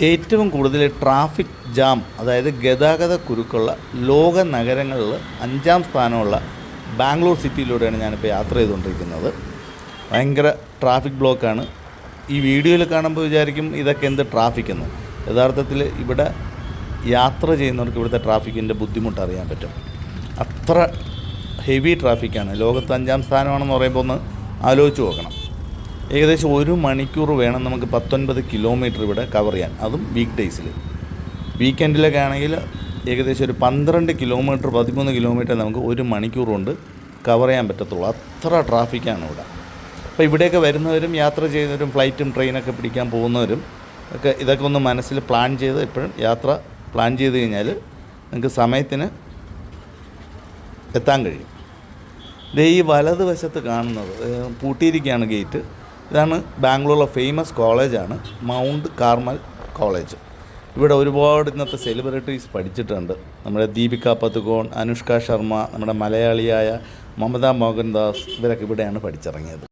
ഏറ്റവും കൂടുതൽ traffic jam, അതായത് ഗതാഗത കുരുക്കുള്ള ലോക നഗരങ്ങളിൽ 5ാം സ്ഥാനമുള്ള ബാംഗ്ലൂർ സിറ്റിയിലൂടെയാണ് ഞാനിപ്പോൾ യാത്ര ചെയ്തുകൊണ്ടിരിക്കുന്നത്. ഭയങ്കര ട്രാഫിക് ബ്ലോക്കാണ്. ഈ വീഡിയോയിൽ കാണുമ്പോൾ വിചാരിക്കും ഇതൊക്കെ എന്ത് ട്രാഫിക്കെന്ന്. യഥാർത്ഥത്തിൽ ഇവിടെ യാത്ര ചെയ്യുന്നവർക്ക് ഇവിടുത്തെ ട്രാഫിക്കിൻ്റെ ബുദ്ധിമുട്ട് അറിയാൻ പറ്റും. അത്ര ഹെവി ട്രാഫിക്കാണ്. ലോകത്ത് 5ാം സ്ഥാനമാണെന്ന് പറയുമ്പോൾ ഒന്ന് ആലോചിച്ച് നോക്കണം. ഏകദേശം 1 മണിക്കൂർ വേണം നമുക്ക് 19 കിലോമീറ്റർ ഇവിടെ കവർ ചെയ്യാൻ, അതും വീക്ക് ഡേയ്സിൽ. വീക്കെൻഡിലൊക്കെ ആണെങ്കിൽ ഏകദേശം ഒരു 12 കിലോമീറ്റർ 13 കിലോമീറ്റർ നമുക്ക് 1 മണിക്കൂർ കൊണ്ട് കവർ ചെയ്യാൻ പറ്റത്തുള്ളൂ. അത്ര ട്രാഫിക്കാണ് ഇവിടെ. അപ്പോൾ ഇവിടെയൊക്കെ വരുന്നവരും യാത്ര ചെയ്യുന്നവരും ഫ്ലൈറ്റും ട്രെയിനൊക്കെ പിടിക്കാൻ പോകുന്നവരും ഒക്കെ ഇതൊക്കെ ഒന്ന് മനസ്സിൽ പ്ലാൻ ചെയ്ത് എപ്പോഴും യാത്ര പ്ലാൻ ചെയ്ത് കഴിഞ്ഞാൽ നിങ്ങൾക്ക് സമയത്തിന് എത്താൻ കഴിയും. ഈ വലതുവശത്ത് കാണുന്നത് പൂട്ടിയിരിക്കുകയാണ് ഗേറ്റ്. ഇതാണ് ബാംഗ്ലൂരിലെ ഫേമസ് കോളേജാണ് മൗണ്ട് കാർമൽ കോളേജ്. ഇവിടെ ഒരുപാട് ഇന്നത്തെ സെലിബ്രിറ്റീസ് പഠിച്ചിട്ടുണ്ട്. നമ്മുടെ ദീപിക പദുകോൺ, അനുഷ്ക ശർമ്മ, നമ്മുടെ മലയാളിയായ മമത മോഹൻദാസ്, ഇവരൊക്കെ ഇവിടെയാണ് പഠിച്ചിറങ്ങിയത്.